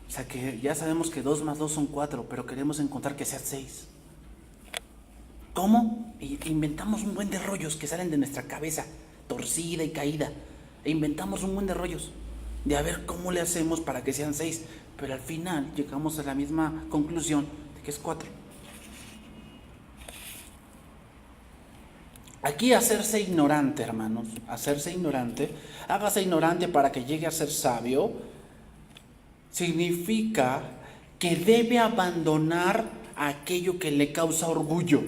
O sea que ya sabemos que 2 más 2 son 4, pero queremos encontrar que sea 6. ¿Cómo? Inventamos un buen de rollos que salen de nuestra cabeza, torcida y caída. E inventamos un buen de rollos de a ver cómo le hacemos para que sean 6. Pero al final llegamos a la misma conclusión de que es 4. Aquí hacerse ignorante, hermanos, hacerse ignorante, hágase ignorante para que llegue a ser sabio, significa que debe abandonar aquello que le causa orgullo.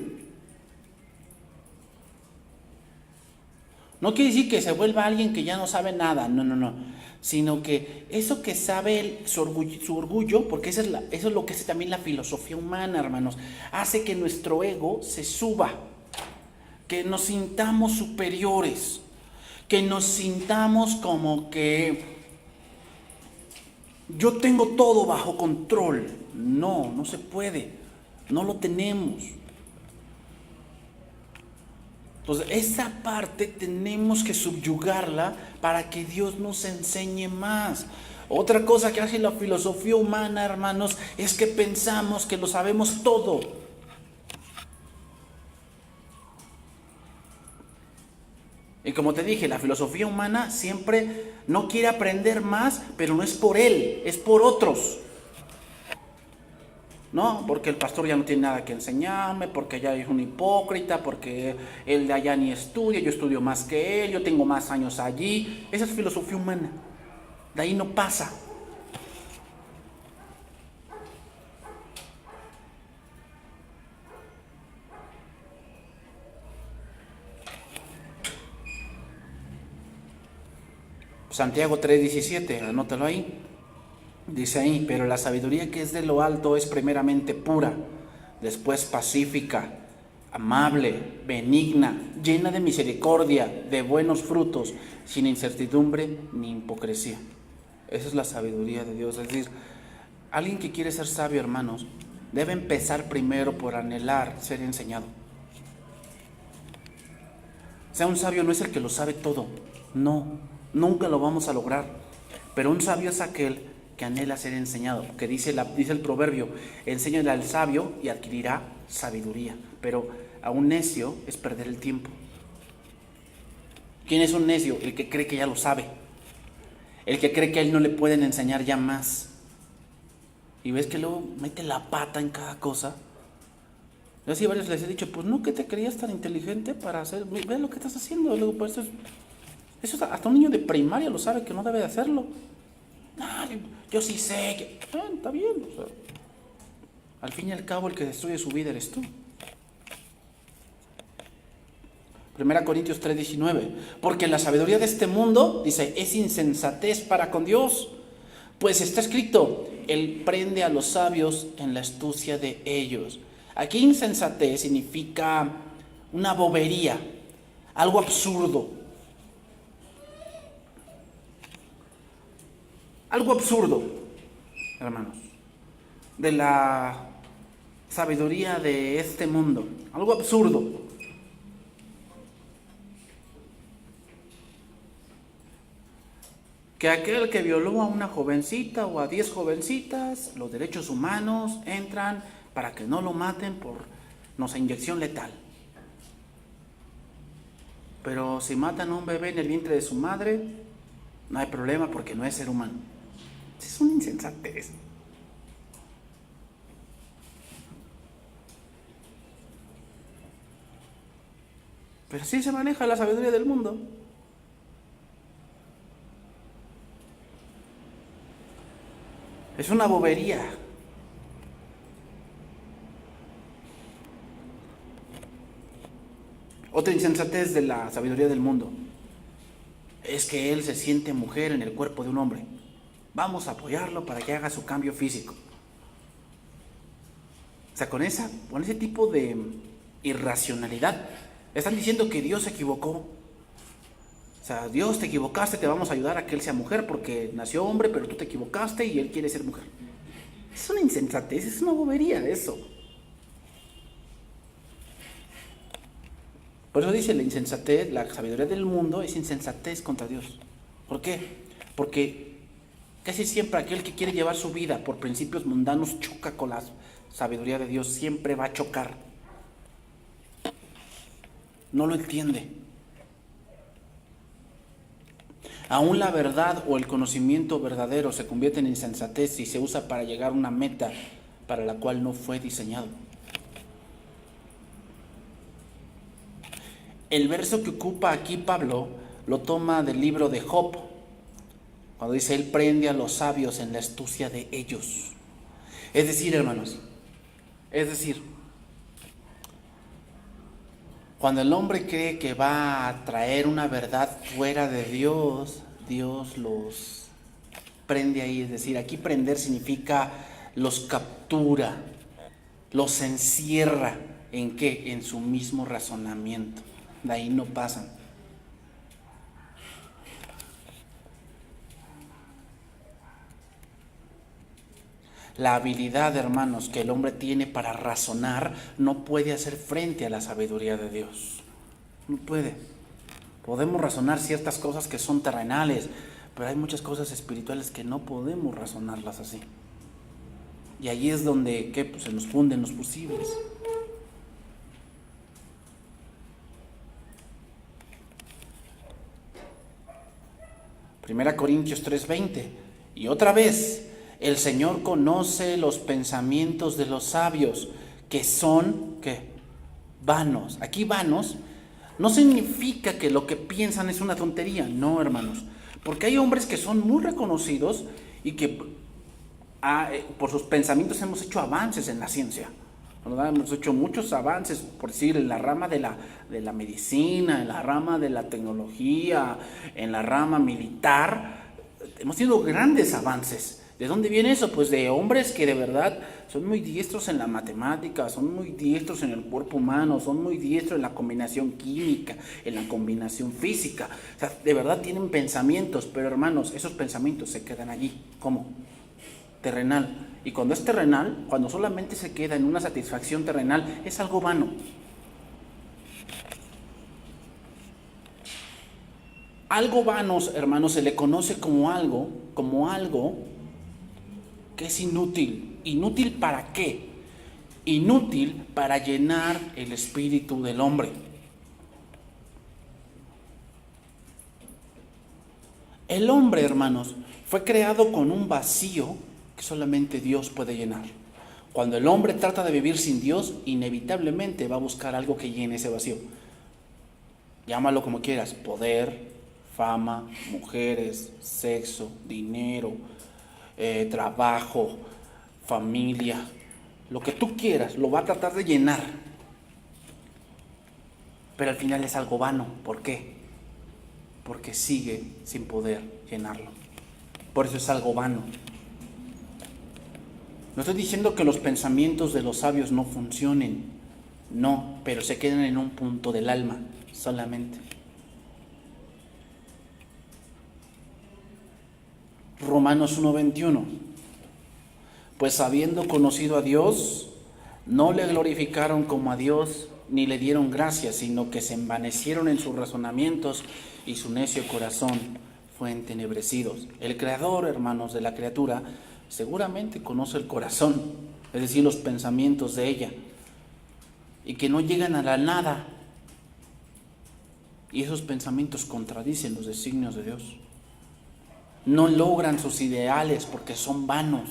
No quiere decir que se vuelva alguien que ya no sabe nada, no. Sino que eso que sabe su orgullo, porque eso es lo que hace también la filosofía humana, hermanos, hace que nuestro ego se suba, que nos sintamos superiores, que nos sintamos como que yo tengo todo bajo control. No se puede, no lo tenemos. Entonces, esa parte tenemos que subyugarla para que Dios nos enseñe más. Otra cosa que hace la filosofía humana, hermanos, es que pensamos que lo sabemos todo. Y como te dije, la filosofía humana siempre no quiere aprender más, pero no es por él, es por otros. ¿No? Porque el pastor ya no tiene nada que enseñarme, porque ya es un hipócrita, porque él de allá ni estudia, yo estudio más que él, yo tengo más años allí. Esa es filosofía humana. De ahí no pasa. Santiago 3:17, anótalo ahí. Dice ahí, pero la sabiduría que es de lo alto es primeramente pura, después pacífica, amable, benigna, llena de misericordia, de buenos frutos, sin incertidumbre ni hipocresía. Esa es la sabiduría de Dios. Es decir, alguien que quiere ser sabio, hermanos, debe empezar primero por anhelar ser enseñado. O sea, un sabio no es el que lo sabe todo. No, nunca lo vamos a lograr. Pero un sabio es aquel que anhela ser enseñado, que dice el proverbio, enséñale al sabio y adquirirá sabiduría, pero a un necio es perder el tiempo. ¿Quién es un necio? El que cree que ya lo sabe, el que cree que a él no le pueden enseñar ya más, y ves que luego mete la pata en cada cosa. Yo así varios les he dicho, pues no, que te creías tan inteligente para hacer, ve lo que estás haciendo. Luego, pues eso hasta un niño de primaria lo sabe que no debe de hacerlo. Yo sí sé que... está bien. O sea, al fin y al cabo el que destruye su vida eres tú. 1 Corintios 3:19. Porque la sabiduría de este mundo, dice, es insensatez para con Dios. Pues está escrito, Él prende a los sabios en la astucia de ellos. Aquí insensatez significa una bobería, algo absurdo. Algo absurdo, hermanos, de la sabiduría de este mundo. Algo absurdo. Que aquel que violó a una jovencita o a 10 jovencitas, los derechos humanos entran para que no lo maten por, no sé, inyección letal. Pero si matan a un bebé en el vientre de su madre, no hay problema porque no es ser humano. Es una insensatez. Pero así se maneja la sabiduría del mundo. Es una bobería. Otra insensatez de la sabiduría del mundo es que él se siente mujer en el cuerpo de un hombre. Vamos a apoyarlo para que haga su cambio físico. O sea, con ese tipo de irracionalidad, están diciendo que Dios se equivocó. O sea, Dios, te equivocaste, te vamos a ayudar a que él sea mujer porque nació hombre, pero tú te equivocaste y él quiere ser mujer. Es una insensatez, es una bobería eso. Por eso dice la insensatez, la sabiduría del mundo es insensatez contra Dios. ¿Por qué? Porque Casi siempre aquel que quiere llevar su vida por principios mundanos choca con la sabiduría de Dios, siempre va a chocar. No lo entiende. Aún la verdad o el conocimiento verdadero se convierte en insensatez si se usa para llegar a una meta para la cual no fue diseñado. El verso que ocupa aquí Pablo lo toma del libro de Job, cuando dice, él prende a los sabios en la astucia de ellos. Es decir, hermanos, cuando el hombre cree que va a traer una verdad fuera de Dios, Dios los prende ahí. Es decir, aquí prender significa los captura, los encierra. ¿En qué? En su mismo razonamiento. De ahí no pasan. La habilidad, hermanos, que el hombre tiene para razonar no puede hacer frente a la sabiduría de Dios. No puede. Podemos razonar ciertas cosas que son terrenales, pero hay muchas cosas espirituales que no podemos razonarlas así. Y ahí es donde pues, se nos funden los fusibles. Primera Corintios 3:20. Y otra vez, el Señor conoce los pensamientos de los sabios, que son, ¿qué? Vanos. Aquí vanos no significa que lo que piensan es una tontería, no, hermanos. Porque hay hombres que son muy reconocidos y que por sus pensamientos hemos hecho avances en la ciencia, ¿verdad? Hemos hecho muchos avances, por decir, en la rama de la medicina, en la rama de la tecnología, en la rama militar. Hemos tenido grandes avances. ¿De dónde viene eso? Pues de hombres que de verdad son muy diestros en la matemática, son muy diestros en el cuerpo humano, son muy diestros en la combinación química, en la combinación física. O sea, de verdad tienen pensamientos, pero hermanos, esos pensamientos se quedan allí. ¿Cómo? Terrenal. Y cuando es terrenal, cuando solamente se queda en una satisfacción terrenal, es algo vano. Algo vanos, hermanos, se le conoce como algo que es inútil. ¿Inútil para qué? Inútil para llenar el espíritu del hombre. El hombre, hermanos, fue creado con un vacío que solamente Dios puede llenar. Cuando el hombre trata de vivir sin Dios, inevitablemente va a buscar algo que llene ese vacío. Llámalo como quieras: poder, fama, mujeres, sexo, dinero, trabajo, familia, lo que tú quieras, lo va a tratar de llenar. Pero al final es algo vano. ¿Por qué? Porque sigue sin poder llenarlo. Por eso es algo vano. No estoy diciendo que los pensamientos de los sabios no funcionen, no, pero se quedan en un punto del alma solamente. Romanos 1:21. Pues habiendo conocido a Dios, no le glorificaron como a Dios, ni le dieron gracias, sino que se envanecieron en sus razonamientos y su necio corazón fue entenebrecido. El creador, hermanos, de la criatura, seguramente conoce el corazón, es decir, los pensamientos de ella, y que no llegan a la nada. Y esos pensamientos contradicen los designios de Dios. No logran sus ideales porque son vanos.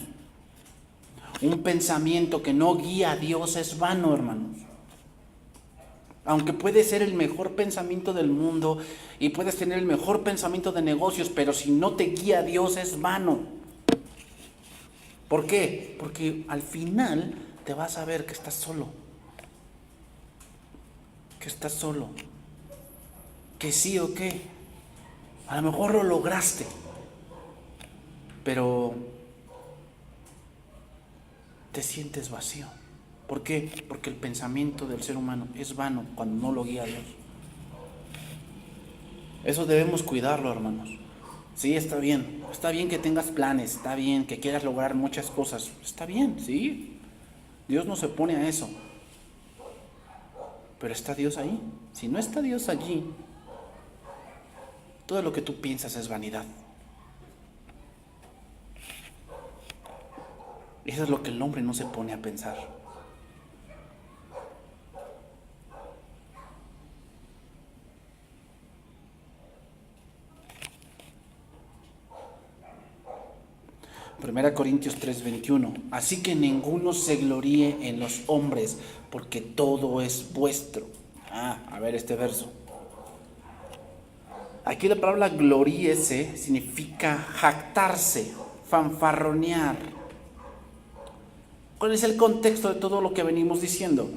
Un pensamiento que no guía a Dios es vano, hermanos. Aunque puede ser el mejor pensamiento del mundo y puedes tener el mejor pensamiento de negocios, pero si no te guía a Dios es vano. ¿Por qué? Porque al final te vas a ver que estás solo. Que estás solo. Que sí o qué. A lo mejor lo lograste, pero te sientes vacío. ¿Por qué? Porque el pensamiento del ser humano es vano cuando no lo guía a Dios. Eso debemos cuidarlo, hermanos. Sí, está bien que tengas planes, está bien que quieras lograr muchas cosas, está bien, sí. Dios no se pone a eso. Pero ¿está Dios ahí? Si no está Dios allí, todo lo que tú piensas es vanidad. Eso es lo que el hombre no se pone a pensar. Primera Corintios 3:21. Así que ninguno se gloríe en los hombres, porque todo es vuestro. A ver este verso. Aquí la palabra gloríese significa jactarse, fanfarronear. ¿Cuál es el contexto de todo lo que venimos diciendo?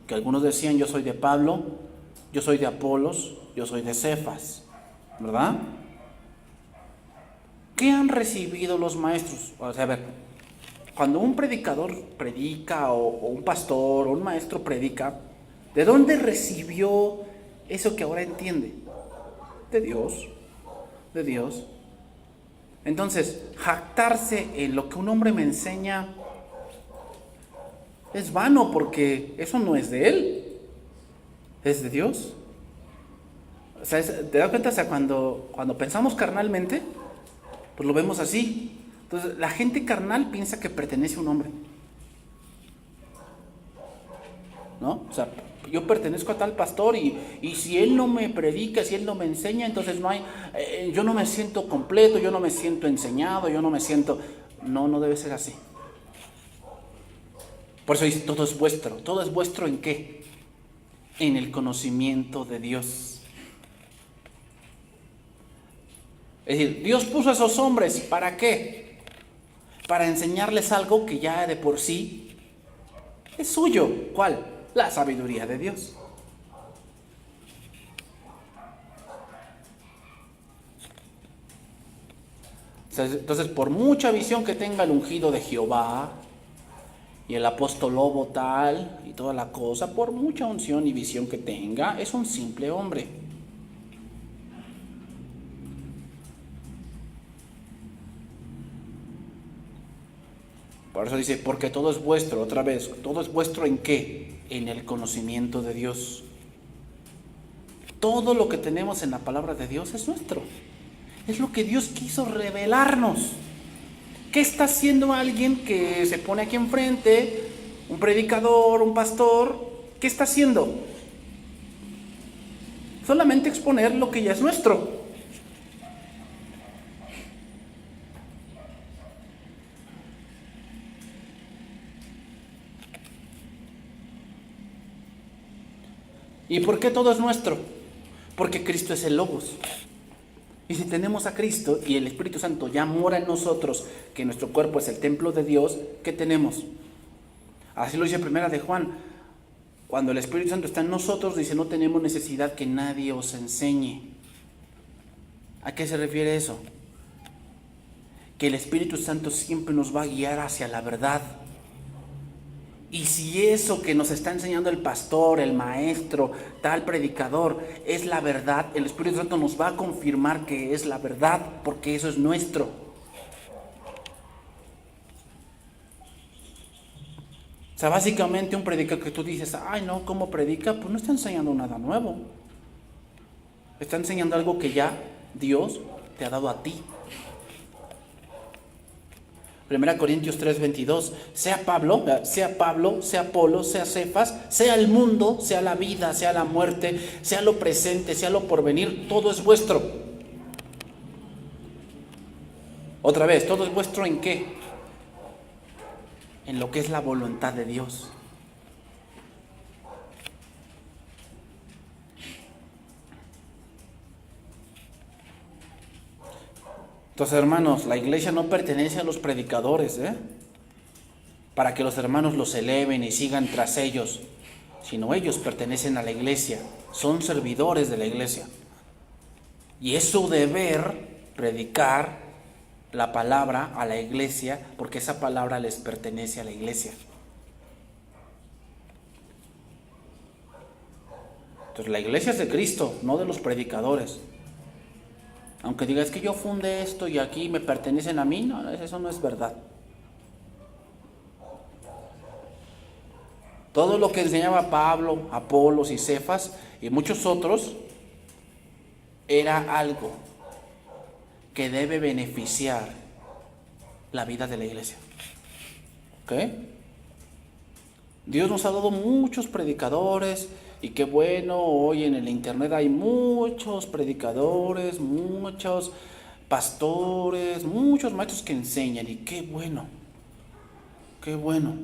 Que algunos decían, yo soy de Pablo, yo soy de Apolos, yo soy de Cefas, ¿verdad? ¿Qué han recibido los maestros? O sea, a ver, cuando un predicador predica o un pastor o un maestro predica, ¿de dónde recibió eso que ahora entiende? De Dios, de Dios. Entonces, jactarse en lo que un hombre me enseña es vano, porque eso no es de él, es de Dios. O sea, ¿te das cuenta? O sea, cuando pensamos carnalmente, pues lo vemos así. Entonces, la gente carnal piensa que pertenece a un hombre, ¿no? O sea, yo pertenezco a tal pastor y si él no me predica, si él no me enseña, entonces no hay, yo no me siento completo, yo no me siento enseñado, yo no me siento... No debe ser así. Por eso dice, todo es vuestro. ¿Todo es vuestro en qué? En el conocimiento de Dios. Es decir, Dios puso a esos hombres, ¿para qué? Para enseñarles algo que ya de por sí es suyo. ¿Cuál? La sabiduría de Dios. Entonces, por mucha visión que tenga el ungido de Jehová y el apóstol lobo tal y toda la cosa, por mucha unción y visión que tenga, es un simple hombre. Por eso dice, porque todo es vuestro, otra vez, ¿todo es vuestro en qué? En el conocimiento de Dios. Todo lo que tenemos en la palabra de Dios es nuestro. Es lo que Dios quiso revelarnos. ¿Qué está haciendo alguien que se pone aquí enfrente? Un predicador, un pastor. ¿Qué está haciendo? Solamente exponer lo que ya es nuestro. ¿Y por qué todo es nuestro? Porque Cristo es el Logos. Y si tenemos a Cristo y el Espíritu Santo ya mora en nosotros, que nuestro cuerpo es el templo de Dios, ¿qué tenemos? Así lo dice Primera de Juan. Cuando el Espíritu Santo está en nosotros, dice, no tenemos necesidad que nadie os enseñe. ¿A qué se refiere eso? Que el Espíritu Santo siempre nos va a guiar hacia la verdad. Y si eso que nos está enseñando el pastor, el maestro, tal predicador, es la verdad, el Espíritu Santo nos va a confirmar que es la verdad, porque eso es nuestro. O sea, básicamente un predicador que tú dices, ay no, ¿cómo predica? Pues no está enseñando nada nuevo. Está enseñando algo que ya Dios te ha dado a ti. 1 Corintios 3:22, sea Pablo, sea Apolo, sea Cefas, sea el mundo, sea la vida, sea la muerte, sea lo presente, sea lo porvenir, todo es vuestro. Otra vez, ¿todo es vuestro en qué? En lo que es la voluntad de Dios. Entonces, hermanos, la iglesia no pertenece a los predicadores, para que los hermanos los eleven y sigan tras ellos, sino ellos pertenecen a la iglesia, son servidores de la iglesia. Y es su deber predicar la palabra a la iglesia, porque esa palabra les pertenece a la iglesia. Entonces, la iglesia es de Cristo, no de los predicadores. Aunque digas que yo fundé esto y aquí me pertenecen a mí, no, eso no es verdad. Todo lo que enseñaba Pablo, Apolos y Cefas y muchos otros era algo que debe beneficiar la vida de la iglesia. ¿Ok? Dios nos ha dado muchos predicadores y qué bueno, hoy en el internet hay muchos predicadores, muchos pastores, muchos maestros que enseñan y qué bueno, qué bueno.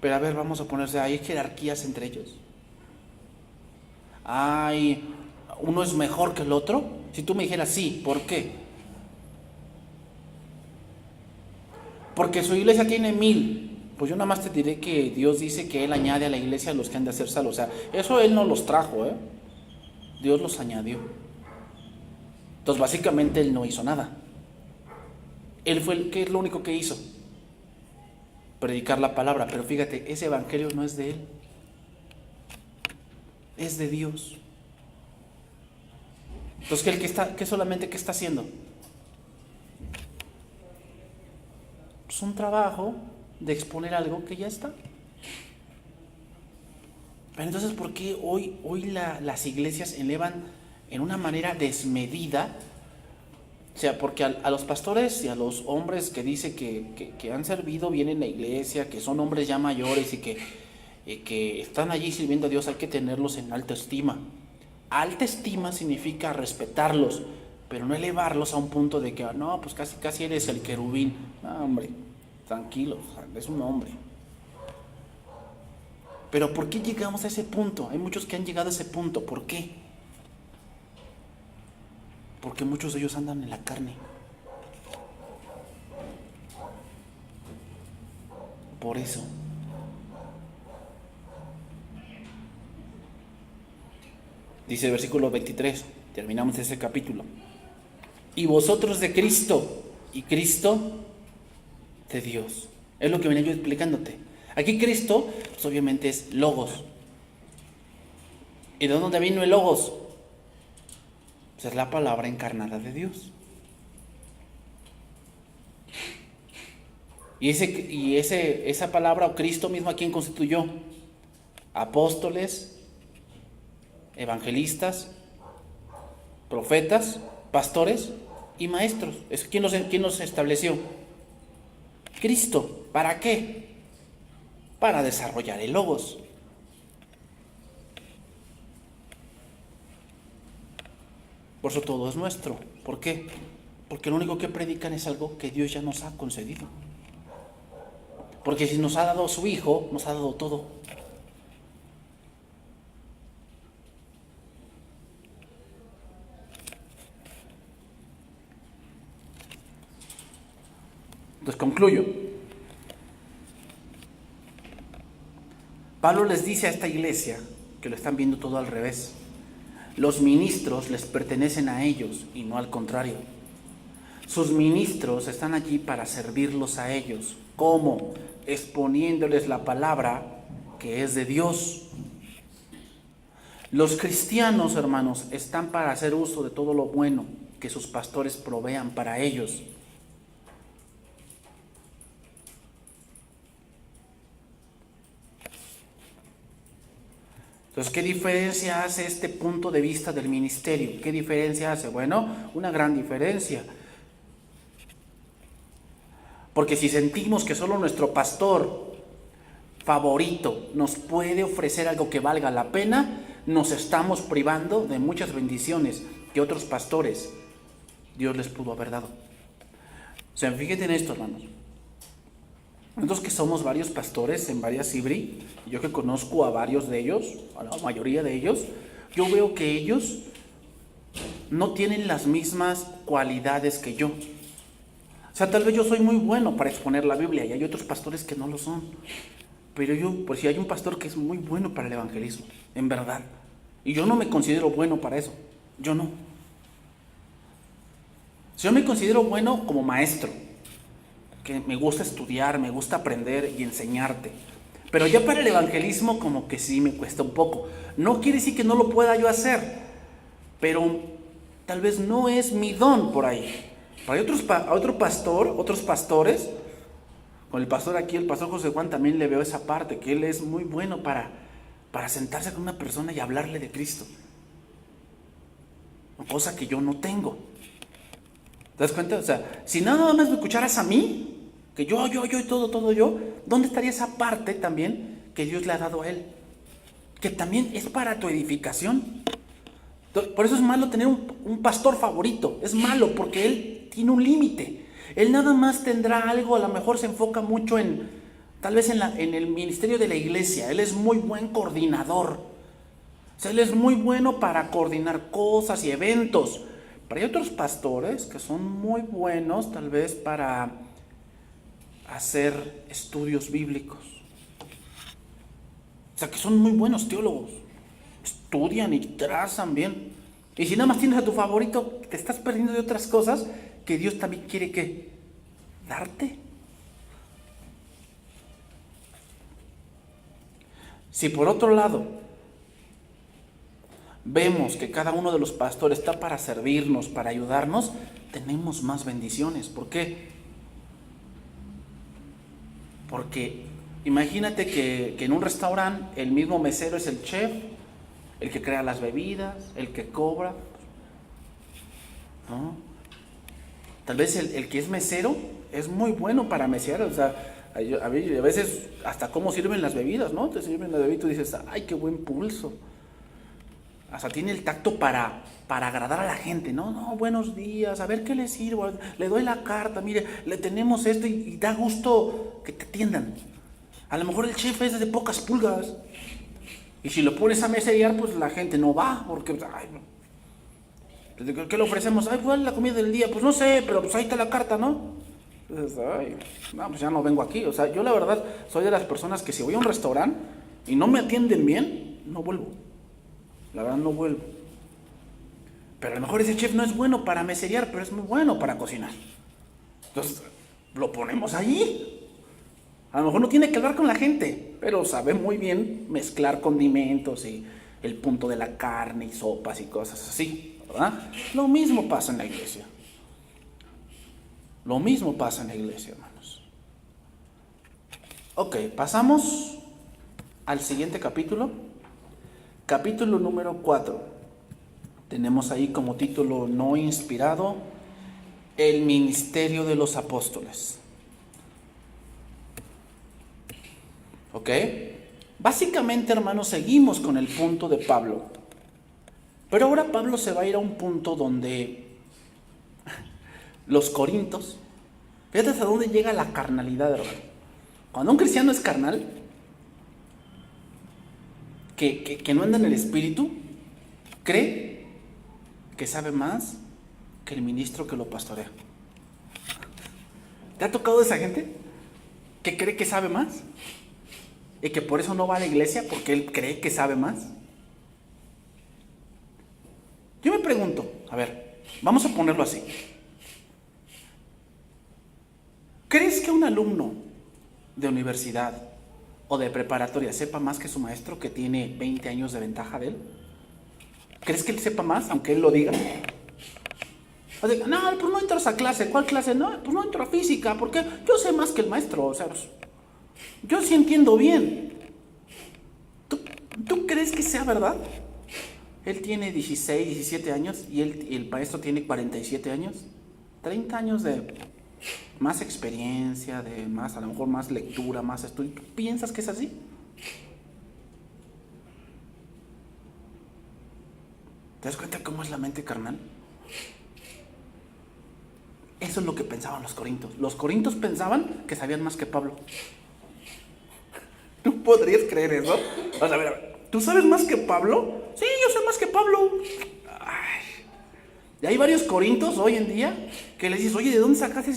Pero a ver, vamos a ponerse, ¿hay jerarquías entre ellos? ¿Hay uno es mejor que el otro? Si tú me dijeras sí, ¿por qué? Porque su iglesia tiene 1000. Pues yo nada más te diré que Dios dice que Él añade a la iglesia a los que han de ser salvos. O sea, eso Él no los trajo, ¿eh? Dios los añadió. Entonces básicamente Él no hizo nada. Él fue el que es lo único que hizo. Predicar la palabra. Pero fíjate, ese evangelio no es de Él. Es de Dios. Entonces, ¿qué solamente qué está haciendo? Pues un trabajo de exponer algo que ya está. Pero entonces, ¿por qué hoy las iglesias elevan en una manera desmedida? O sea, porque a los pastores y a los hombres que dice que han servido bien en la iglesia, que son hombres ya mayores y que están allí sirviendo a Dios, hay que tenerlos en alta estima. Alta estima significa respetarlos, pero no elevarlos a un punto de que, no, pues casi eres el querubín. No, hombre, tranquilo, es un hombre. Pero ¿por qué llegamos a ese punto? Hay muchos que han llegado a ese punto. ¿Por qué? Porque muchos de ellos andan en la carne. Por eso. Dice el versículo 23, terminamos ese capítulo. Y vosotros de Cristo, y Cristo de Dios. Es lo que venía yo explicándote. Aquí Cristo, pues obviamente es Logos. ¿Y de dónde vino el Logos? Pues es la palabra encarnada de Dios. Y esa palabra, o Cristo mismo, ¿a quién constituyó? Apóstoles, evangelistas, profetas, pastores y maestros. ¿Quién los estableció? Cristo. ¿Para qué? Para desarrollar el Logos. Por eso todo es nuestro. ¿Por qué? Porque lo único que predican es algo que Dios ya nos ha concedido. Porque si nos ha dado su Hijo, nos ha dado todo. Entonces concluyo. Pablo les dice a esta iglesia que lo están viendo todo al revés. Los ministros les pertenecen a ellos y no al contrario. Sus ministros están allí para servirlos a ellos. ¿Cómo? Exponiéndoles la palabra que es de Dios. Los cristianos, hermanos, están para hacer uso de todo lo bueno que sus pastores provean para ellos. Entonces, ¿qué diferencia hace este punto de vista del ministerio? ¿Qué diferencia hace? Bueno, una gran diferencia. Porque si sentimos que solo nuestro pastor favorito nos puede ofrecer algo que valga la pena, nos estamos privando de muchas bendiciones que otros pastores Dios les pudo haber dado. O sea, fíjate en esto, hermanos. Nosotros que somos varios pastores en varias IBRI, yo que conozco a varios de ellos, a la mayoría de ellos, yo veo que ellos no tienen las mismas cualidades que yo. O sea, tal vez yo soy muy bueno para exponer la Biblia y hay otros pastores que no lo son. Pero pues si hay un pastor que es muy bueno para el evangelismo, en verdad. Y yo no me considero bueno para eso. Yo no. Yo me considero bueno como maestro, que me gusta estudiar, me gusta aprender y enseñarte. Pero ya para el evangelismo como que sí me cuesta un poco. No quiere decir que no lo pueda yo hacer, pero tal vez no es mi don por ahí. Hay otros pastores, con el pastor aquí, el pastor José Juan, también le veo esa parte, que él es muy bueno para sentarse con una persona y hablarle de Cristo. Cosa que yo no tengo. ¿Te das cuenta? O sea, si nada más me escucharas a mí, que yo y todo yo, ¿dónde estaría esa parte también que Dios le ha dado a él? Que también es para tu edificación. Por eso es malo tener un pastor favorito. Es malo porque él tiene un límite. Él nada más tendrá algo, a lo mejor se enfoca mucho tal vez en el ministerio de la iglesia. Él es muy buen coordinador. O sea, él es muy bueno para coordinar cosas y eventos. Pero hay otros pastores que son muy buenos tal vez para hacer estudios bíblicos. O sea, que son muy buenos teólogos. Estudian y trazan bien. Y si nada más tienes a tu favorito, te estás perdiendo de otras cosas que Dios también quiere que darte. Si por otro lado vemos que cada uno de los pastores está para servirnos, para ayudarnos, tenemos más bendiciones. ¿Por qué? Porque imagínate que en un restaurante el mismo mesero es el chef, el que crea las bebidas, el que cobra, ¿no? Tal vez el que es mesero es muy bueno para mesear, o sea, a veces hasta cómo sirven las bebidas, ¿no? Te sirven la bebida y tú dices, ¡ay, qué buen pulso! Hasta tiene el tacto para agradar a la gente, ¿no? No, buenos días, a ver qué le sirvo, le doy la carta, mire, le tenemos esto y da gusto que te atiendan. A lo mejor el chef es de pocas pulgas y si lo pones a meserear, pues la gente no va, porque, ay, ¿qué le ofrecemos? Ay, ¿cuál es la comida del día? Pues no sé, pero pues ahí está la carta, ¿no? Entonces, ay, no, pues ya no vengo aquí. O sea, yo la verdad soy de las personas que si voy a un restaurante y no me atienden bien, no vuelvo. La verdad no vuelvo. Pero a lo mejor ese chef no es bueno para meserear, pero es muy bueno para cocinar. Entonces, lo ponemos allí. A lo mejor no tiene que hablar con la gente, pero sabe muy bien mezclar condimentos y el punto de la carne y sopas y cosas así, ¿verdad? Lo mismo pasa en la iglesia. Lo mismo pasa en la iglesia, hermanos. Ok, pasamos al siguiente capítulo. Capítulo número 4. Tenemos ahí como título no inspirado, el ministerio de los apóstoles. ¿Ok? Básicamente, hermanos, seguimos con el punto de Pablo. Pero ahora Pablo se va a ir a un punto donde los corintos, fíjate hasta dónde llega la carnalidad, hermano. Cuando un cristiano es carnal, que no anda en el espíritu, cree que sabe más que el ministro que lo pastorea. ¿Te ha tocado esa gente que cree que sabe más? Y que por eso no va a la iglesia, porque él cree que sabe más. Yo me pregunto, a ver, vamos a ponerlo así. ¿Crees que un alumno de universidad o de preparatoria sepa más que su maestro que tiene 20 años de ventaja de él? ¿Crees que él sepa más, aunque él lo diga? O sea, no, pues no entras a clase. ¿Cuál clase? No, pues no entro a física, porque yo sé más que el maestro. O sea, pues, yo sí entiendo bien. ¿Tú crees que sea verdad? Él tiene 16, 17 años y el maestro tiene 47 años. 30 años de más experiencia, de más, a lo mejor más lectura, más estudio. ¿Tú piensas que es así? ¿Te das cuenta cómo es la mente carnal? Eso es lo que pensaban los corintios. Los corintios pensaban que sabían más que Pablo. ¿Tú podrías creer eso? O sea, a ver, ¿tú sabes más que Pablo? Sí, yo sé más que Pablo. Ay. Y hay varios corintios hoy en día que les dices, oye, ¿de dónde sacaste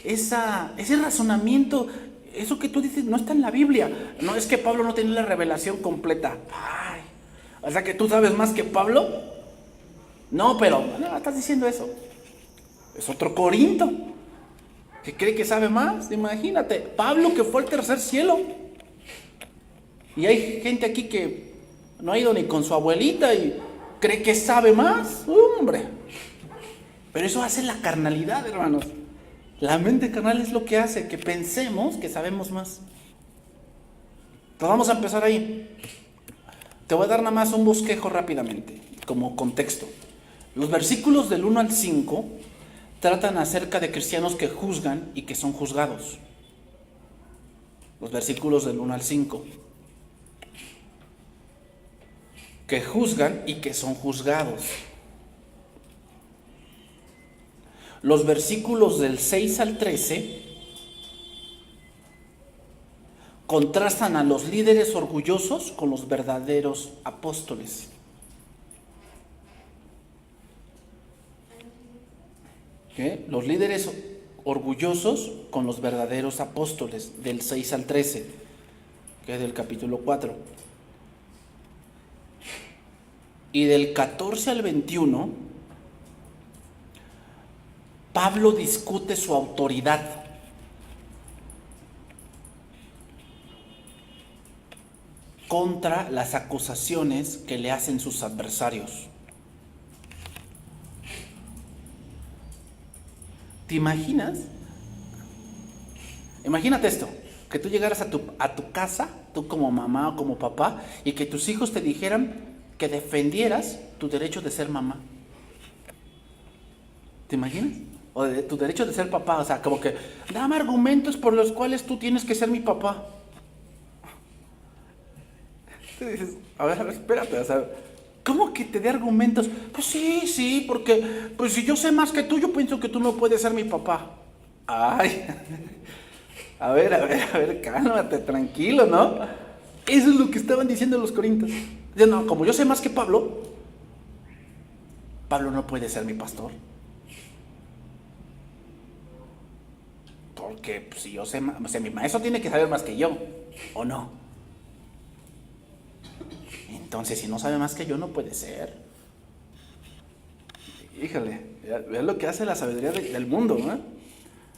ese razonamiento? Eso que tú dices no está en la Biblia. No, es que Pablo no tenía la revelación completa. Ay. O sea, que tú sabes más que Pablo. No, pero no, estás diciendo eso. Es otro Corinto que cree que sabe más. Imagínate, Pablo que fue al tercer cielo. Y hay gente aquí que no ha ido ni con su abuelita y cree que sabe más. Hombre. Pero eso hace la carnalidad, hermanos. La mente carnal es lo que hace que pensemos que sabemos más. Entonces vamos a empezar ahí. Te voy a dar nada más un bosquejo rápidamente, como contexto. Los versículos del 1 al 5 tratan acerca de cristianos que juzgan y que son juzgados. Los versículos del 1 al 5. Que juzgan y que son juzgados. Los versículos del 6 al 13 contrastan a los líderes orgullosos con los verdaderos apóstoles. ¿Qué? Los líderes orgullosos con los verdaderos apóstoles, del 6 al 13, que es del capítulo 4. Y del 14 al 21, Pablo discute su autoridad. Contra las acusaciones que le hacen sus adversarios. ¿Te imaginas? Imagínate esto, que tú llegaras a tu casa, tú como mamá o como papá, y que tus hijos te dijeran que defendieras tu derecho de ser mamá. ¿Te imaginas? O de tu derecho de ser papá, o sea, como que dame argumentos por los cuales tú tienes que ser mi papá. Tú dices, a ver, espérate, o sea, ¿cómo que te dé argumentos? Pues sí, porque pues si yo sé más que tú, yo pienso que tú no puedes ser mi papá. Ay, a ver, cálmate, tranquilo, ¿no? Eso es lo que estaban diciendo los corintios. Dicen, no, como yo sé más que Pablo, Pablo no puede ser mi pastor. Porque pues, si yo sé más, o sea, mi maestro tiene que saber más que yo, ¿o no? Entonces, si no sabe más que yo, no puede ser. Híjole, vean lo que hace la sabiduría del mundo, ¿no?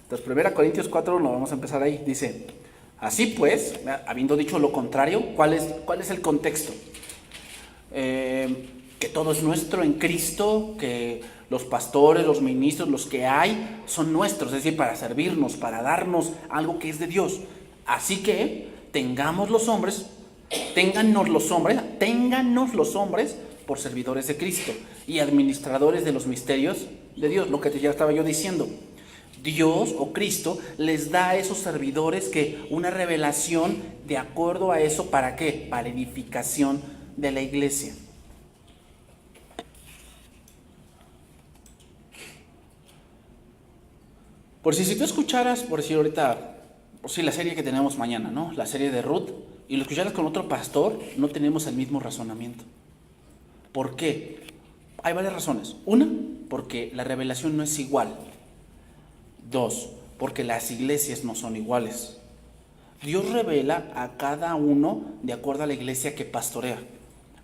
Entonces, 1 Corintios 4, lo vamos a empezar ahí. Dice, así pues, habiendo dicho lo contrario, ¿cuál es el contexto? Que todo es nuestro en Cristo, que los pastores, los ministros, los que hay, son nuestros, es decir, para servirnos, para darnos algo que es de Dios. Así que, téngannos los hombres por servidores de Cristo y administradores de los misterios de Dios, lo que ya estaba yo diciendo. Dios o Cristo les da a esos servidores que una revelación de acuerdo a eso, ¿para qué? Para edificación de la iglesia. Por si tú escucharas, por decir ahorita, por si la serie que tenemos mañana, ¿no? La serie de Ruth, y lo escucharas con otro pastor, no tenemos el mismo razonamiento. ¿Por qué? Hay varias razones. Una, porque la revelación no es igual. Dos, porque las iglesias no son iguales. Dios revela a cada uno de acuerdo a la iglesia que pastorea.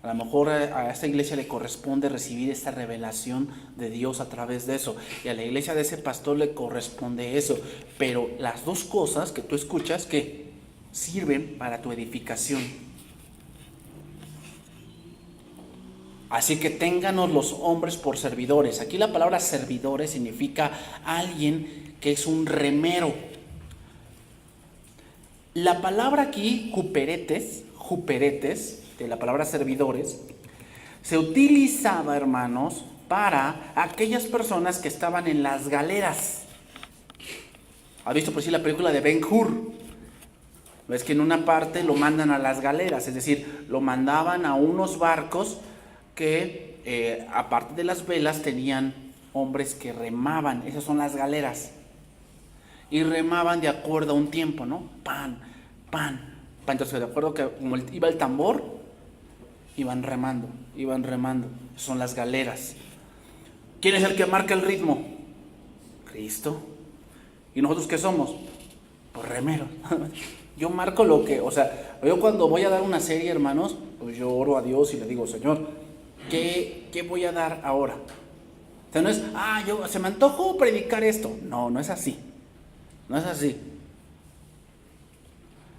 A lo mejor a esta iglesia le corresponde recibir esta revelación de Dios a través de eso. Y a la iglesia de ese pastor le corresponde eso. Pero las dos cosas que tú escuchas que sirven para tu edificación. Así que ténganos los hombres por servidores. Aquí la palabra servidores significa alguien que es un remero. La palabra aquí, juperetes, de la palabra servidores, se utilizaba, hermanos, para aquellas personas que estaban en las galeras. ¿Has visto por sí la película de Ben-Hur? Ves que en una parte lo mandan a las galeras, es decir, lo mandaban a unos barcos que, aparte de las velas, tenían hombres que remaban. Esas son las galeras. Y remaban de acuerdo a un tiempo, ¿no? Pan. Entonces, de acuerdo que como iba el tambor, iban remando. Son las galeras. ¿Quién es el que marca el ritmo? Cristo. ¿Y nosotros qué somos? Pues remeros. Yo marco lo que, o sea, yo cuando voy a dar una serie, hermanos, pues yo oro a Dios y le digo, Señor, ¿qué voy a dar ahora? O sea, no es, se me antojó predicar esto. No es así. No es así.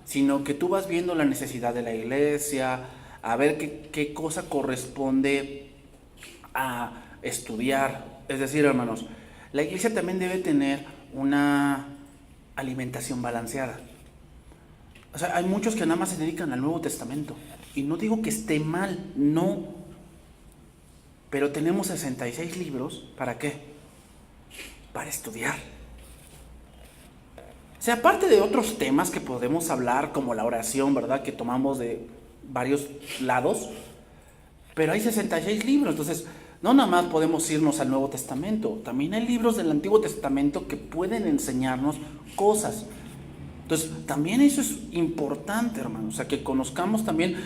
Sino que tú vas viendo la necesidad de la iglesia, a ver qué cosa corresponde a estudiar. Es decir, hermanos, la iglesia también debe tener una alimentación balanceada. O sea, hay muchos que nada más se dedican al Nuevo Testamento. Y no digo que esté mal, no. Pero tenemos 66 libros, ¿para qué? para estudiar. O sea, aparte de otros temas que podemos hablar, como la oración, ¿verdad? Que tomamos de varios lados, pero hay 66 libros, entonces no nada más podemos irnos al Nuevo Testamento, también hay libros del Antiguo Testamento que pueden enseñarnos cosas. Entonces, también eso es importante, hermano, o sea, que conozcamos también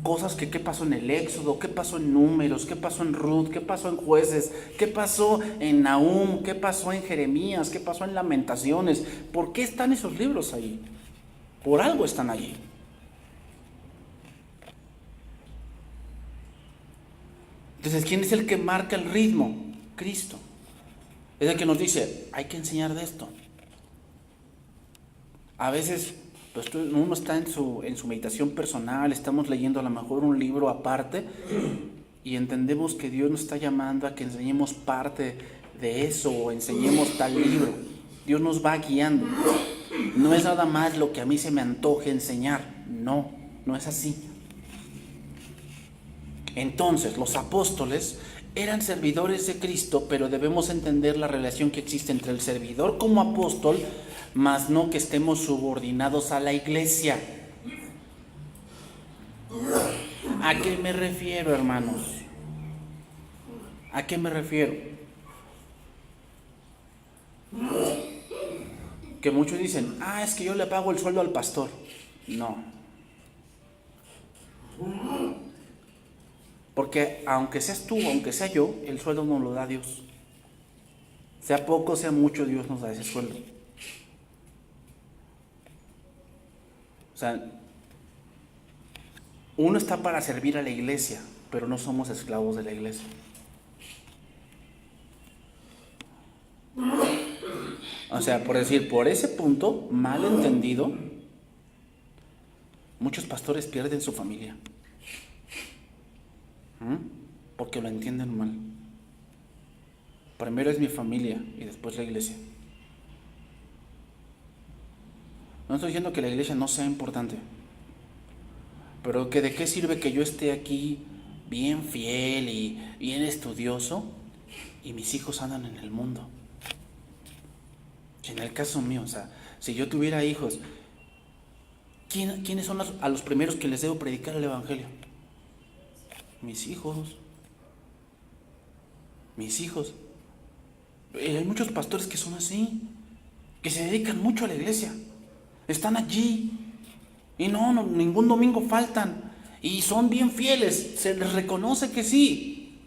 cosas que qué pasó en el Éxodo, qué pasó en Números, qué pasó en Ruth, qué pasó en Jueces, qué pasó en Nahum, qué pasó en Jeremías, qué pasó en Lamentaciones. ¿Por qué están esos libros ahí? Por algo están allí. Entonces, ¿quién es el que marca el ritmo? Cristo. Es el que nos dice, hay que enseñar de esto. A veces pues uno está en su meditación personal, estamos leyendo a lo mejor un libro aparte y entendemos que Dios nos está llamando a que enseñemos parte de eso o enseñemos tal libro. Dios nos va guiando. No es nada más lo que a mí se me antoje enseñar. No, no es así. Entonces, los apóstoles eran servidores de Cristo, pero debemos entender la relación que existe entre el servidor como apóstol, más no que estemos subordinados a la iglesia. ¿A qué me refiero, hermanos? ¿A qué me refiero? Que muchos dicen, es que yo le pago el sueldo al pastor. No. Porque aunque seas tú, aunque sea yo, el sueldo nos lo da Dios. Sea poco, sea mucho, Dios nos da ese sueldo. O sea, uno está para servir a la iglesia, pero no somos esclavos de la iglesia. O sea, por decir, por ese punto, mal entendido, muchos pastores pierden su familia. Porque lo entienden mal. Primero es mi familia y después la iglesia. No estoy diciendo que la iglesia no sea importante, pero que de qué sirve que yo esté aquí bien fiel y bien estudioso y mis hijos andan en el mundo. En el caso mío, o sea, si yo tuviera hijos, ¿quiénes son a los primeros que les debo predicar el evangelio? Mis hijos. Mis hijos. Hay muchos pastores que son así, que se dedican mucho a la iglesia. Están allí y no, ningún domingo faltan y son bien fieles, se les reconoce que sí.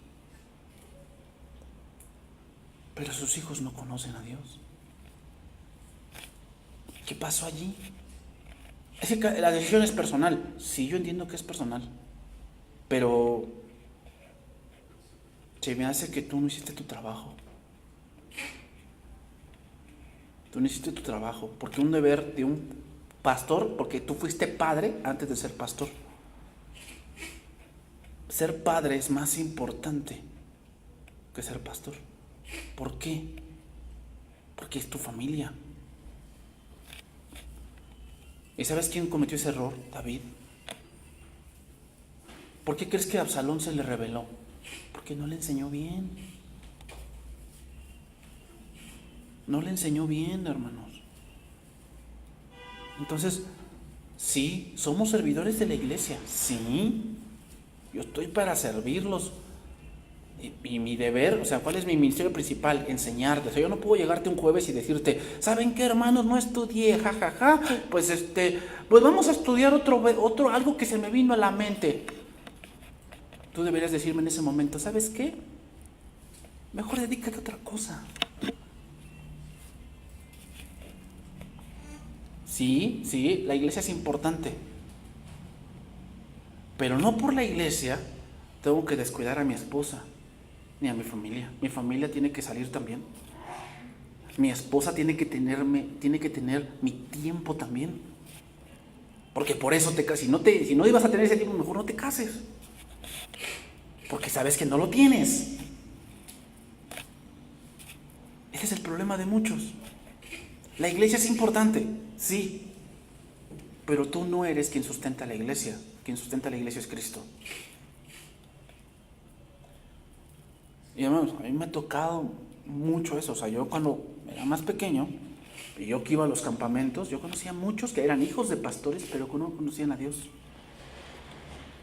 Pero sus hijos no conocen a Dios. ¿Qué pasó allí? Es que la decisión es personal. Sí, yo entiendo que es personal, pero se me hace que tú no hiciste tu trabajo. Tú no hiciste tu trabajo, porque un deber de un pastor, porque tú fuiste padre antes de ser pastor. Ser padre es más importante que ser pastor. ¿Por qué? Porque es tu familia. ¿Y sabes quién cometió ese error? David. ¿Por qué crees que a Absalón se le rebeló? Porque no le enseñó bien. No le enseñó bien, hermanos. Entonces, sí, somos servidores de la iglesia. Sí, yo estoy para servirlos. Y mi deber, o sea, ¿cuál es mi ministerio principal? Enseñarte. O sea, yo no puedo llegarte un jueves y decirte, ¿saben qué, hermanos? No estudié, jajaja. Pues pues vamos a estudiar otro, algo que se me vino a la mente. Tú deberías decirme en ese momento, ¿sabes qué? Mejor dedícate a otra cosa. Sí, la iglesia es importante. Pero no por la iglesia tengo que descuidar a mi esposa ni a mi familia. Mi familia tiene que salir también. Mi esposa tiene que tener mi tiempo también. Porque por eso te casas. Si no ibas a tener ese tiempo, mejor no te cases. Porque sabes que no lo tienes. Ese es el problema de muchos. La iglesia es importante, sí. Pero tú no eres quien sustenta la iglesia. Quien sustenta la iglesia es Cristo. Y hermanos, a mí me ha tocado mucho eso. O sea, yo cuando era más pequeño, y yo que iba a los campamentos, yo conocía a muchos que eran hijos de pastores, pero que no conocían a Dios.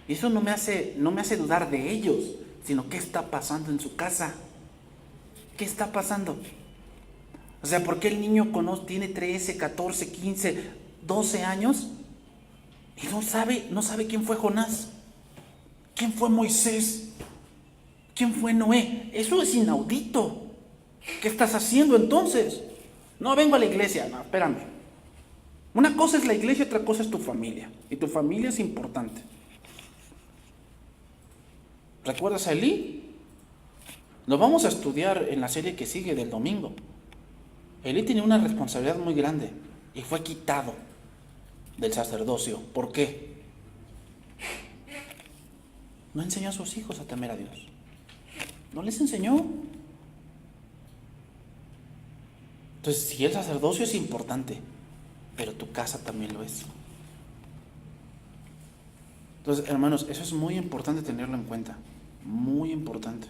Y eso no me hace dudar de ellos, sino qué está pasando en su casa. ¿Qué está pasando? O sea, ¿por qué el niño tiene 13, 14, 15, 12 años y no sabe quién fue Jonás? ¿Quién fue Moisés? ¿Quién fue Noé? Eso es inaudito. ¿Qué estás haciendo entonces? No, vengo a la iglesia. No, espérame. Una cosa es la iglesia, otra cosa es tu familia. Y tu familia es importante. ¿Recuerdas a Elí? Lo vamos a estudiar en la serie que sigue del domingo. Elí tenía una responsabilidad muy grande y fue quitado del sacerdocio. ¿Por qué? No enseñó a sus hijos a temer a Dios. No les enseñó. Entonces, si el sacerdocio es importante, pero tu casa también lo es. Entonces, hermanos, eso es muy importante tenerlo en cuenta. Muy importante.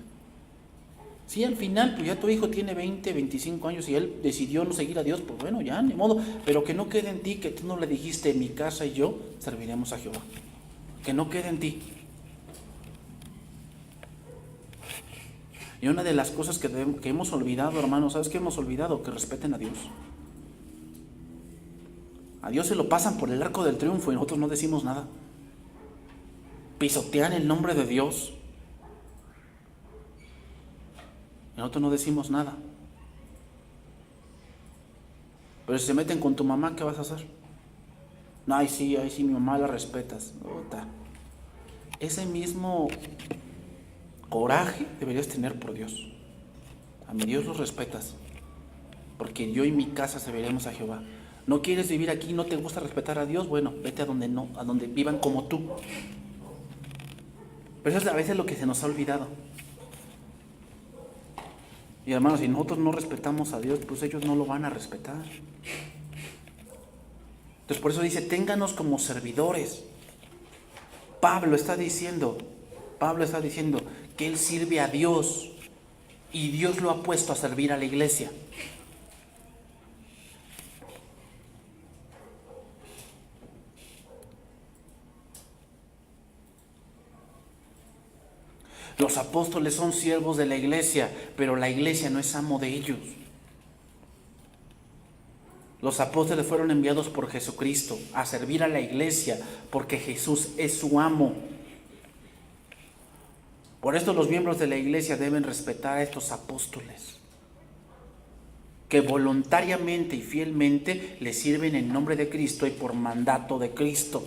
Si al final, pues ya tu hijo tiene 20, 25 años y él decidió no seguir a Dios, pues bueno, ya, ni modo. Pero que no quede en ti que tú no le dijiste, mi casa y yo serviremos a Jehová. Que no quede en ti. Y una de las cosas que hemos olvidado, hermanos, ¿sabes qué hemos olvidado? Que respeten a Dios. A Dios se lo pasan por el arco del triunfo y nosotros no decimos nada. Pisotean el nombre de Dios. Y nosotros no decimos nada. Pero si se meten con tu mamá, ¿qué vas a hacer? No, ay sí, mi mamá la respetas. Ota. Ese mismo coraje deberías tener por Dios. A mi Dios los respetas. Porque yo y mi casa serviremos a Jehová. ¿No quieres vivir aquí? ¿No te gusta respetar a Dios? Bueno, vete a donde vivan como tú. Pero eso es a veces lo que se nos ha olvidado. Y hermanos, si nosotros no respetamos a Dios, pues ellos no lo van a respetar. Entonces por eso dice, ténganos como servidores. Pablo está diciendo que él sirve a Dios y Dios lo ha puesto a servir a la iglesia. Los apóstoles son siervos de la iglesia, pero la iglesia no es amo de ellos. Los apóstoles fueron enviados por Jesucristo a servir a la iglesia, porque Jesús es su amo. Por esto los miembros de la iglesia deben respetar a estos apóstoles, que voluntariamente y fielmente le sirven en nombre de Cristo y por mandato de Cristo.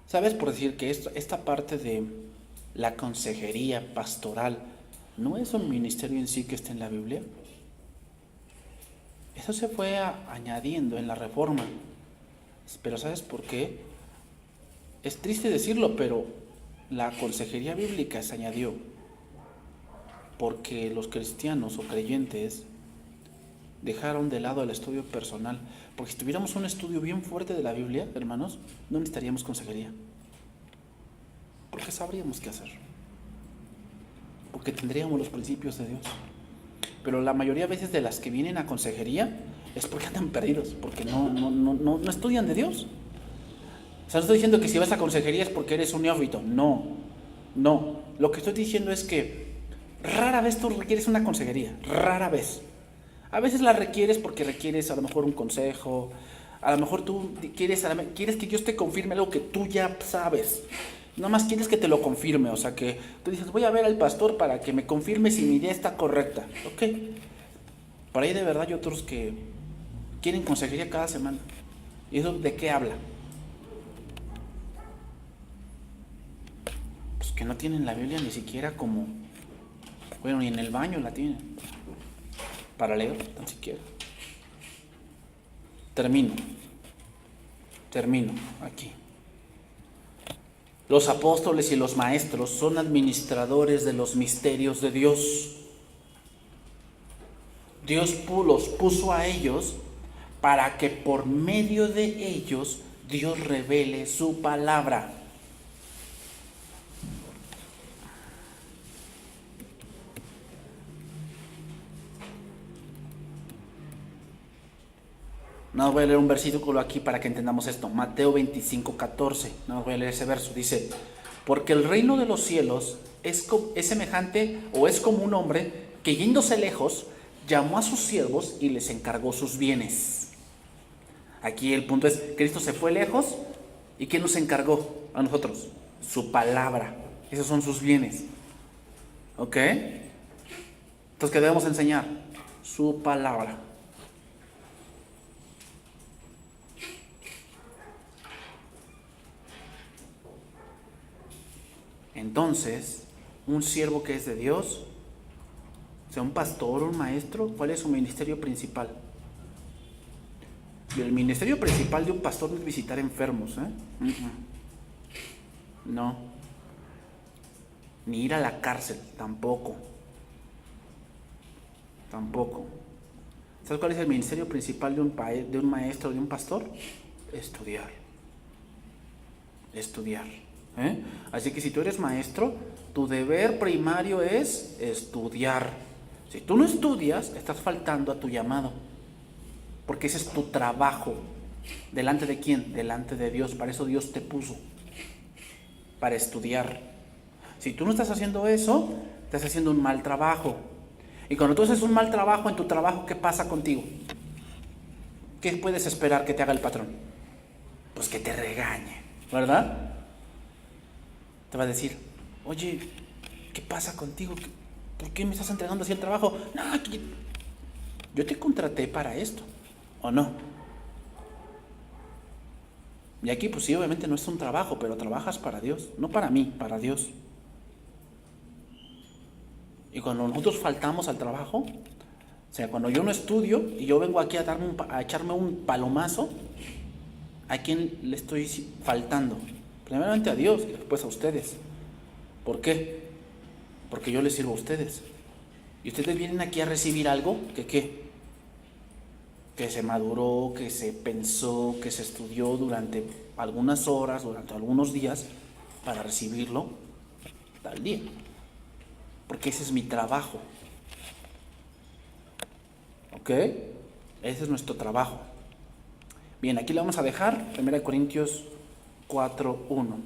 ¿Sabes? Por decir que esta parte de la consejería pastoral no es un ministerio en sí que esté en la Biblia. Eso se fue añadiendo en la Reforma. Pero ¿sabes por qué? Es triste decirlo, pero la consejería bíblica se añadió porque los cristianos o creyentes dejaron de lado el estudio personal. Porque si tuviéramos un estudio bien fuerte de la Biblia, hermanos, no necesitaríamos consejería. Porque sabríamos qué hacer. Porque tendríamos los principios de Dios. Pero la mayoría de veces de las que vienen a consejería es porque andan perdidos, porque no estudian de Dios. O sea, no estoy diciendo que si vas a consejería es porque eres un neófito. No. Lo que estoy diciendo es que rara vez tú requieres una consejería. Rara vez. A veces la requieres porque requieres a lo mejor un consejo. A lo mejor tú quieres que Dios te confirme algo que tú ya sabes. Nada más quieres que te lo confirme. O sea, que tú dices, voy a ver al pastor para que me confirme si mi idea está correcta. Ok. Por ahí de verdad hay otros que quieren consejería cada semana. ¿Y eso de qué habla? Pues que no tienen la Biblia ni siquiera como... Bueno, ni en el baño la tienen. Para leer, tan siquiera. Termino aquí. Los apóstoles y los maestros son administradores de los misterios de Dios. Dios los puso a ellos para que por medio de ellos Dios revele su palabra. No voy a leer un versículo aquí para que entendamos esto. Mateo 25:14. No voy a leer ese verso. Dice, porque el reino de los cielos es semejante o es como un hombre que yéndose lejos llamó a sus siervos y les encargó sus bienes. Aquí el punto es, Cristo se fue lejos y ¿quién nos encargó a nosotros? Su palabra. Esos son sus bienes. ¿Ok? Entonces, ¿qué debemos enseñar? Su palabra. Entonces, un siervo que es de Dios, sea un pastor, un maestro, ¿cuál es su ministerio principal? Y el ministerio principal de un pastor no es visitar enfermos, No. Ni ir a la cárcel, tampoco. Tampoco. ¿Sabes cuál es el ministerio principal de un maestro, de un pastor? Estudiar. Estudiar. Así que si tú eres maestro, tu deber primario es estudiar. Si tú no estudias, estás faltando a tu llamado, porque ese es tu trabajo. ¿Delante de quién? Delante de Dios. Para eso Dios te puso, para estudiar. Si tú no estás haciendo eso, estás haciendo un mal trabajo. Y cuando tú haces un mal trabajo en tu trabajo, ¿qué pasa contigo? ¿Qué puedes esperar que te haga el patrón? Pues que te regañe, ¿verdad? Te va a decir, oye, ¿qué pasa contigo? ¿Por qué me estás entregando así el trabajo? No, yo te contraté para esto, ¿o no? Y aquí pues sí, obviamente no es un trabajo, pero trabajas para Dios, no para mí, para Dios. Y cuando nosotros faltamos al trabajo, o sea, cuando yo no estudio y yo vengo aquí a echarme un palomazo, ¿a quién le estoy faltando? Primeramente a Dios y después a ustedes. ¿Por qué? Porque yo les sirvo a ustedes. Y ustedes vienen aquí a recibir algo que ¿qué? Que se maduró, que se pensó, que se estudió durante algunas horas, durante algunos días, para recibirlo tal día. Porque ese es mi trabajo. ¿Ok? Ese es nuestro trabajo. Bien, aquí le vamos a dejar 1 Corintios 4:1.